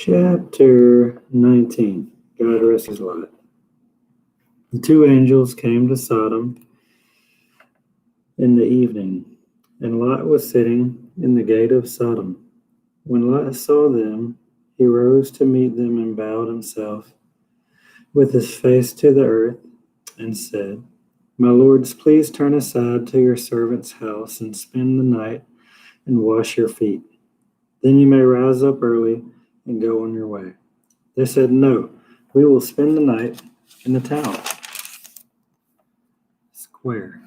Chapter 19. God rescues Lot. The two angels came to Sodom in the evening, and Lot was sitting in the gate of Sodom. When Lot saw them, he rose to meet them and bowed himself with his face to the earth and said, "My lords, please turn aside to your servant's house and spend the night and wash your feet. Then you may rise up early and go on your way." They said, "No, we will spend the night in the town square.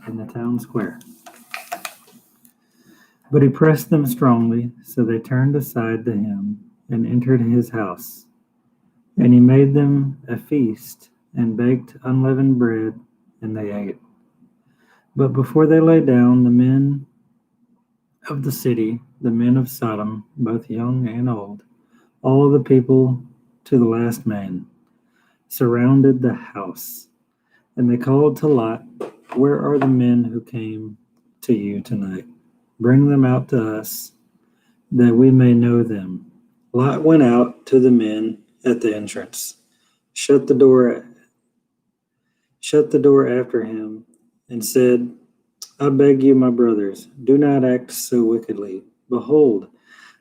But he pressed them strongly, so they turned aside to him and entered his house. And he made them a feast and baked unleavened bread, and they ate. But before they lay down, the men of the city, the men of Sodom, both young and old, all the people to the last man, surrounded the house. And they called to Lot, "Where are the men who came to you tonight? Bring them out to us, that we may know them." Lot went out to the men at the entrance, shut the door after him, and said, "I beg you, my brothers, do not act so wickedly. Behold,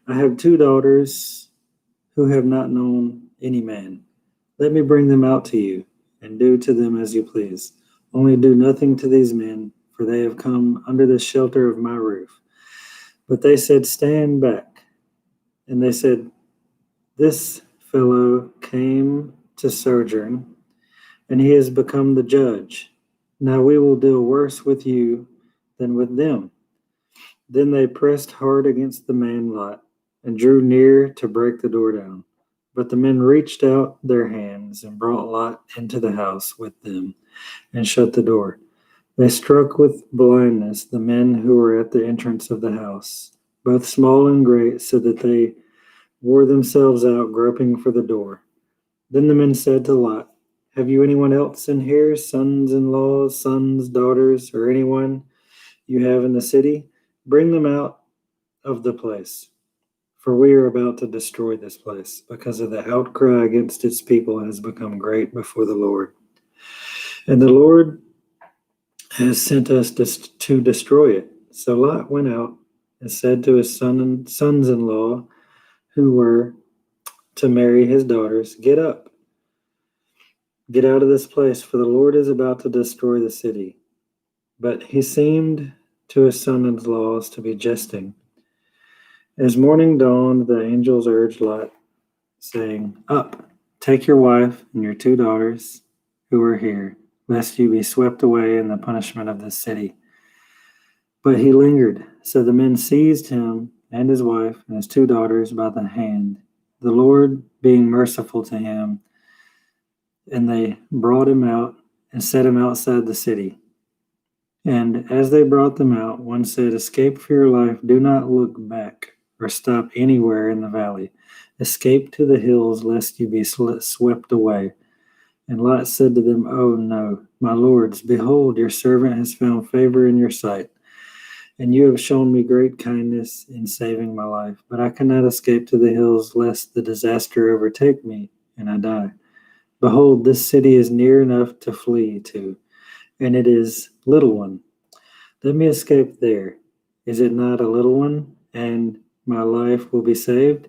I have two daughters who have not known any man. Let me bring them out to you, and do to them as you please. Only do nothing to these men, for they have come under the shelter of my roof." But they said, "Stand back." And they said, "This fellow came to sojourn, and he has become the judge. Now we will deal worse with you than with them." Then they pressed hard against the man Lot, and drew near to break the door down. But the men reached out their hands and brought Lot into the house with them and shut the door. They struck with blindness the men who were at the entrance of the house, both small and great, so that they wore themselves out groping for the door. Then the men said to Lot, "Have you anyone else in here, sons-in-laws, sons, daughters, or anyone you have in the city? Bring them out of the place. For we are about to destroy this place, because of the outcry against its people has become great before the Lord. And the Lord has sent us to destroy it." So Lot went out and said to his sons-in-law who were to marry his daughters, "Get up, get out of this place, for the Lord is about to destroy the city." But he seemed to his sons-in-law to be jesting. As morning dawned, the angels urged Lot, saying, "Up, take your wife and your two daughters who are here, lest you be swept away in the punishment of this city." But he lingered. So the men seized him and his wife and his two daughters by the hand, the Lord being merciful to him, and they brought him out and set him outside the city. And as they brought them out, one said, "Escape for your life. Do not look back or stop anywhere in the valley. Escape to the hills, lest you be swept away." And Lot said to them, "Oh no, my lords, behold, your servant has found favor in your sight, and you have shown me great kindness in saving my life. But I cannot escape to the hills, lest the disaster overtake me and I die. Behold, this city is near enough to flee to, and it is a little one. Let me escape there. Is it not a little one, and my life will be saved?"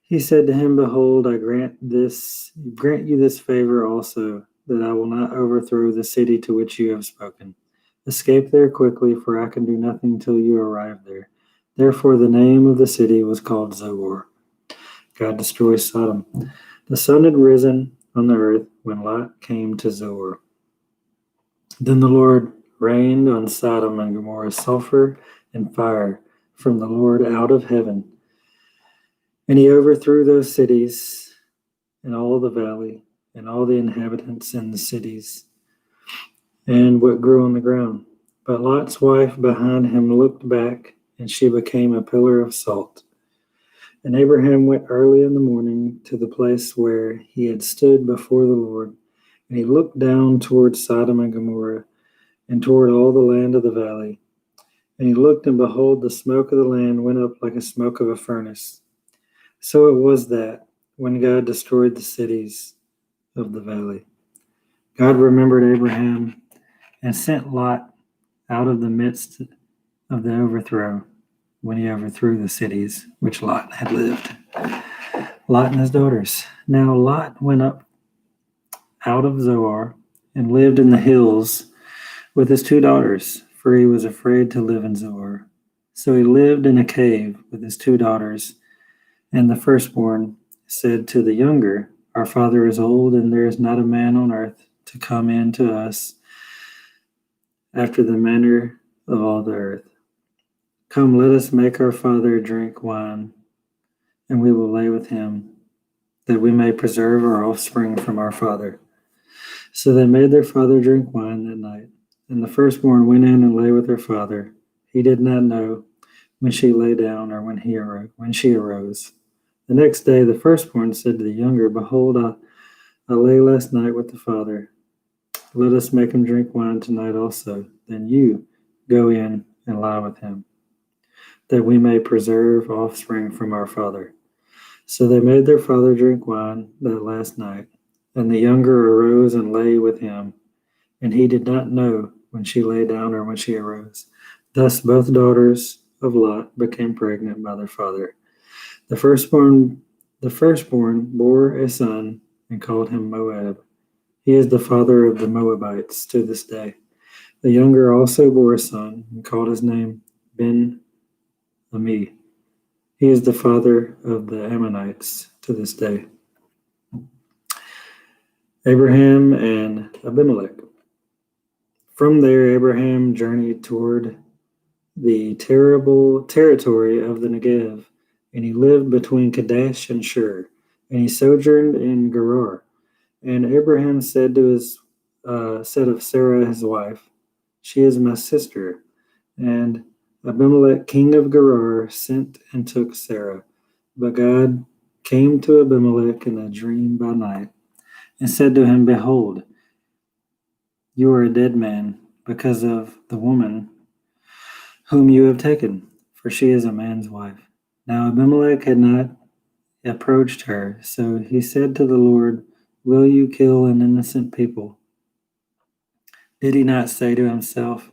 He said to him, "Behold, I grant you this favor also, that I will not overthrow the city to which you have spoken. Escape there quickly, for I can do nothing till you arrive there." Therefore the name of the city was called Zoar. God destroys Sodom. The sun had risen on the earth when Lot came to Zoar. Then the Lord rained on Sodom and Gomorrah sulfur and fire from the Lord out of heaven. And he overthrew those cities and all the valley and all the inhabitants in the cities and what grew on the ground. But Lot's wife behind him looked back, and she became a pillar of salt. And Abraham went early in the morning to the place where he had stood before the Lord, and he looked down toward Sodom and Gomorrah and toward all the land of the valley. And he looked, and behold, the smoke of the land went up like the smoke of a furnace. So it was that, when God destroyed the cities of the valley. God remembered Abraham and sent Lot out of the midst of the overthrow when he overthrew the cities which Lot had lived. Lot and his daughters. Now Lot went up out of Zoar and lived in the hills with his 2 daughters, for he was afraid to live in Zoar. So he lived in a cave with his 2 daughters, and the firstborn said to the younger, Our father is old, and there is not a man on earth to come in to us after the manner of all the earth. Come, let us make our father drink wine, and we will lay with him, that we may preserve our offspring from our father. So they made their father drink wine that night. And the firstborn went in and lay with her father. He did not know when she lay down or when she arose. The next day the firstborn said to the younger, Behold, I lay last night with the father. Let us make him drink wine tonight also. Then you go in and lie with him, that we may preserve offspring from our father. So they made their father drink wine that last night. And the younger arose and lay with him, and he did not know when she lay down or when she arose. Thus both daughters of Lot became pregnant by their father. The firstborn bore a son and called him Moab. He is the father of the Moabites to this day. The younger also bore a son and called his name Ben-Ami. He is the father of the Ammonites to this day. Abraham and Abimelech. From there, Abraham journeyed toward the terrible territory of the Negev, and he lived between Kadesh and Shur, and he sojourned in Gerar. And Abraham said of Sarah his wife, She is my sister. And Abimelech, king of Gerar, sent and took Sarah. But God came to Abimelech in a dream by night, and said to him, Behold, you are a dead man because of the woman whom you have taken, for she is a man's wife. Now Abimelech had not approached her, so he said to the Lord, Will you kill an innocent people? Did he not say to himself,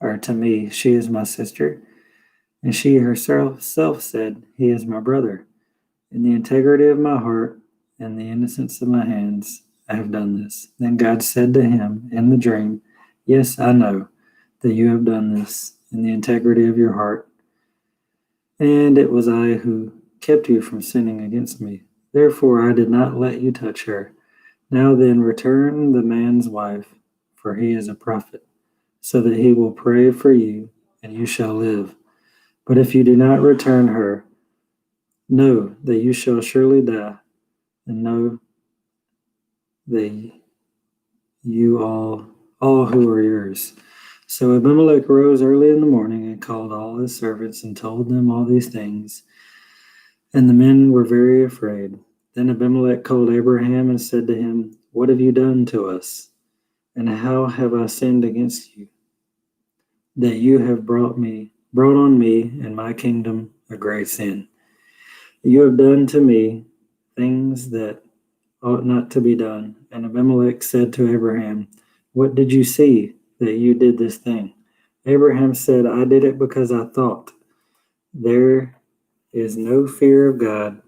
or to me, She is my sister? And she herself said, He is my brother. In the integrity of my heart and the innocence of my hands, I have done this. Then God said to him in the dream, Yes, I know that you have done this in the integrity of your heart, and it was I who kept you from sinning against me. Therefore I did not let you touch her. Now then, return the man's wife, for he is a prophet, so that he will pray for you, and you shall live. But if you do not return her, know that you shall surely die, and know that you all who are yours. So Abimelech rose early in the morning and called all his servants and told them all these things. And the men were very afraid. Then Abimelech called Abraham and said to him, What have you done to us? And how have I sinned against you, that you have brought on me and my kingdom a great sin? You have done to me things that ought not to be done. And Abimelech said to Abraham, What did you see that you did this thing? Abraham said, I did it because I thought, there is no fear of God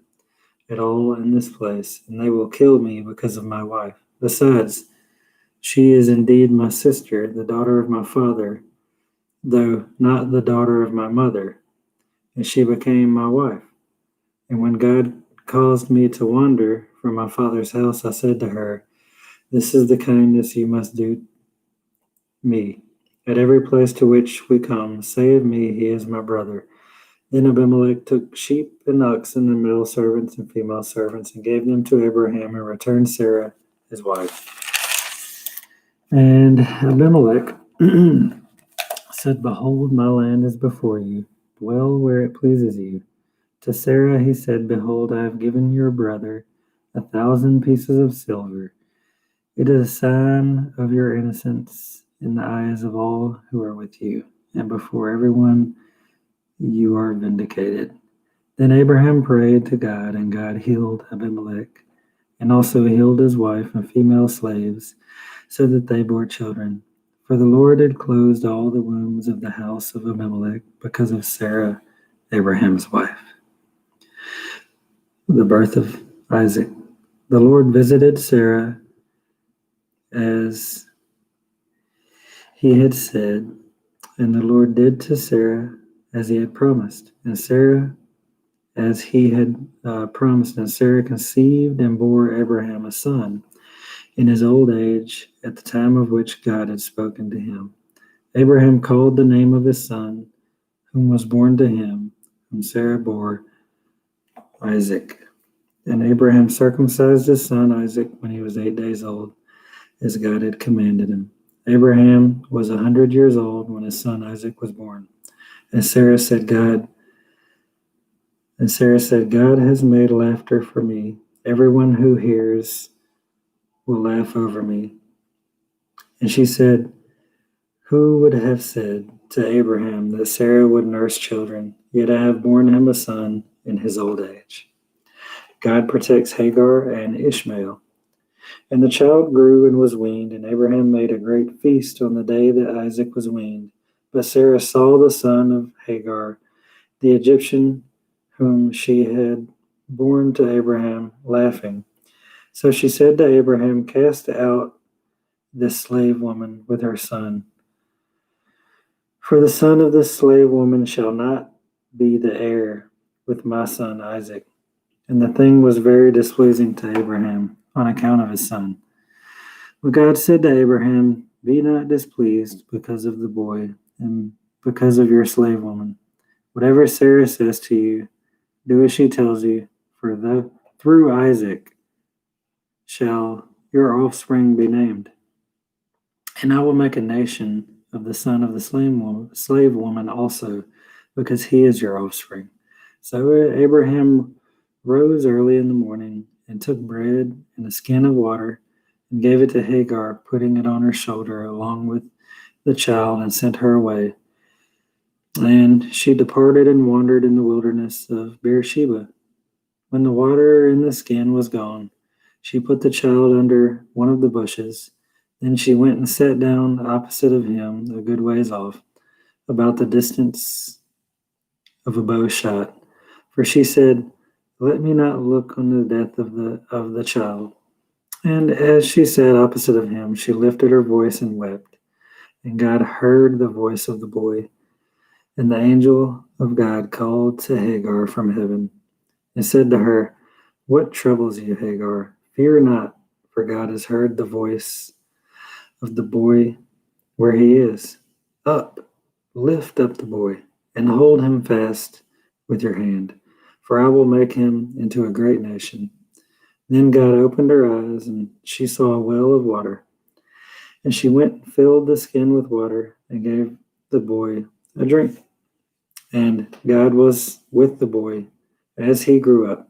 at all in this place, and they will kill me because of my wife. Besides, she is indeed my sister, the daughter of my father, though not the daughter of my mother, and she became my wife. And when God caused me to wander from my father's house, I said to her, This is the kindness you must do me. At every place to which we come, say of me, He is my brother. Then Abimelech took sheep and oxen and male servants and female servants and gave them to Abraham and returned Sarah, his wife. And Abimelech said, Behold, my land is before you. Dwell where it pleases you. To Sarah he said, Behold, I have given your brother 1,000 pieces of silver. It is a sign of your innocence in the eyes of all who are with you, and before everyone you are vindicated. Then Abraham prayed to God, and God healed Abimelech, and also healed his wife and female slaves, so that they bore children. For the Lord had closed all the wombs of the house of Abimelech because of Sarah, Abraham's wife. The birth of Isaac. The Lord visited Sarah as he had said, and the Lord did to Sarah as he had promised. And Sarah, as he had promised, and Sarah conceived and bore Abraham a son in his old age at the time of which God had spoken to him. Abraham called the name of his son, whom was born to him, whom Sarah bore, Isaac. And Abraham circumcised his son Isaac when he was 8 days old, as God had commanded him. Abraham was 100 years old when his son Isaac was born. And Sarah said, God has made laughter for me. Everyone who hears will laugh over me. And she said, who would have said to Abraham that Sarah would nurse children? Yet I have borne him a son in his old age. God protects Hagar and Ishmael. And the child grew and was weaned, and Abraham made a great feast on the day that Isaac was weaned. But Sarah saw the son of Hagar, the Egyptian, whom she had borne to Abraham, laughing. So she said to Abraham, cast out this slave woman with her son. For the son of this slave woman shall not be the heir with my son Isaac. And the thing was very displeasing to Abraham on account of his son. But God said to Abraham, be not displeased because of the boy and because of your slave woman. Whatever Sarah says to you, do as she tells you, for through Isaac shall your offspring be named. And I will make a nation of the son of the slave woman also, because he is your offspring. So Abraham rose early in the morning and took bread and a skin of water and gave it to Hagar, putting it on her shoulder along with the child, and sent her away. And she departed and wandered in the wilderness of Beersheba. When the water in the skin was gone, she put the child under one of the bushes. Then she went and sat down opposite of him, a good ways off, about the distance of a bow shot. For she said, let me not look on the death of the child. And as she sat opposite of him, she lifted her voice and wept. And God heard the voice of the boy. And the angel of God called to Hagar from heaven and said to her, what troubles you, Hagar? Fear not, for God has heard the voice of the boy where he is. Up, lift up the boy, and hold him fast with your hand, for I will make him into a great nation. Then God opened her eyes, and she saw a well of water. And she went and filled the skin with water and gave the boy a drink. And God was with the boy as he grew up.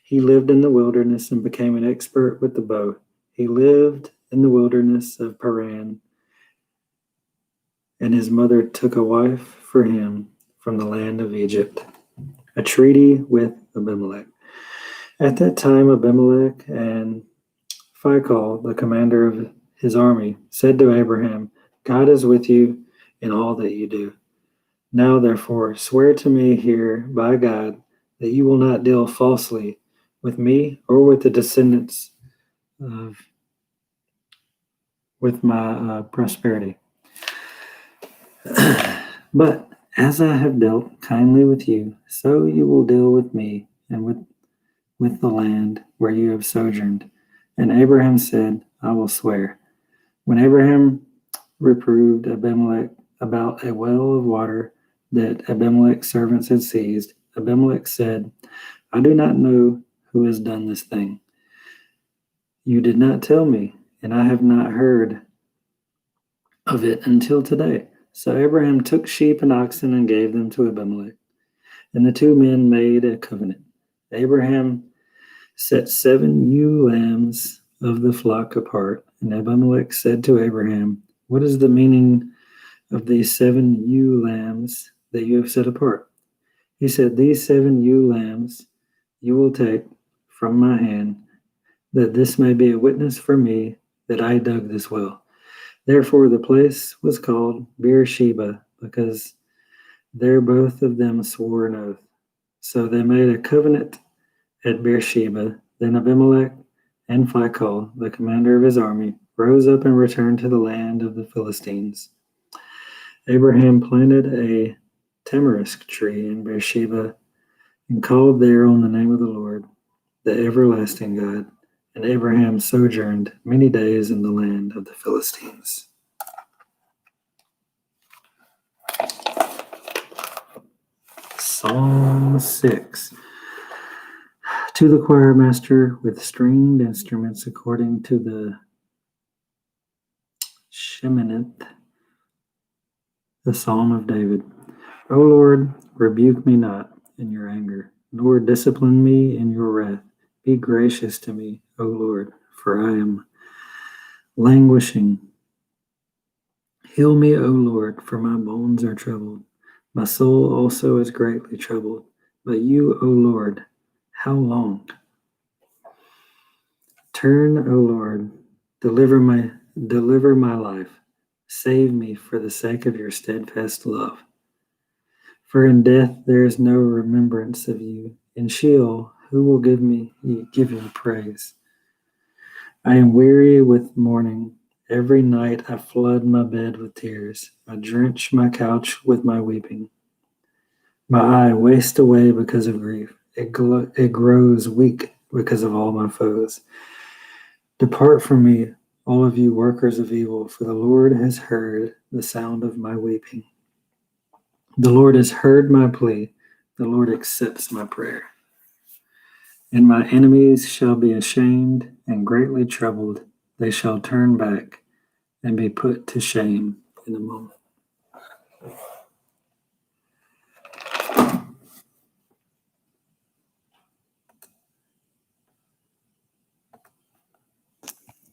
He lived in the wilderness and became an expert with the bow. He lived in the wilderness of Paran, and his mother took a wife for him from the land of Egypt. A treaty with Abimelech. At that time, Abimelech and Phicol, the commander of his army, said to Abraham, God is with you in all that you do. Now, therefore, swear to me here by God that you will not deal falsely with me or with the descendants with my prosperity. But as I have dealt kindly with you, so you will deal with me and with the land where you have sojourned. And Abraham said, I will swear. When Abraham reproved Abimelech about a well of water that Abimelech's servants had seized, Abimelech said, I do not know who has done this thing. You did not tell me, and I have not heard of it until today. So Abraham took sheep and oxen and gave them to Abimelech. And the two men made a covenant. Abraham set 7 ewe lambs of the flock apart. And Abimelech said to Abraham, what is the meaning of these 7 ewe lambs that you have set apart? He said, "These 7 ewe lambs you will take from my hand, that this may be a witness for me that I dug this well." Therefore the place was called Beersheba, because there both of them swore an oath. So they made a covenant at Beersheba. Then Abimelech and Phicol, the commander of his army, rose up and returned to the land of the Philistines. Abraham planted a tamarisk tree in Beersheba and called there on the name of the Lord, the everlasting God. And Abraham sojourned many days in the land of the Philistines. Psalm 6. To the choir master with stringed instruments according to the Sheminith, the Psalm of David. O Lord, rebuke me not in your anger, nor discipline me in your wrath. Be gracious to me, O Lord, for I am languishing. Heal me, O Lord, for my bones are troubled. My soul also is greatly troubled. But you, O Lord, how long? Turn, O Lord, deliver my life. Save me for the sake of your steadfast love. For in death there is no remembrance of you. In Sheol, who will give you praise? I am weary with mourning. Every night I flood my bed with tears. I drench my couch with my weeping. My eye wastes away because of grief. It grows weak because of all my foes. Depart from me, all of you workers of evil, for the Lord has heard the sound of my weeping. The Lord has heard my plea. The Lord accepts my prayer. And my enemies shall be ashamed and greatly troubled. They shall turn back and be put to shame in a moment.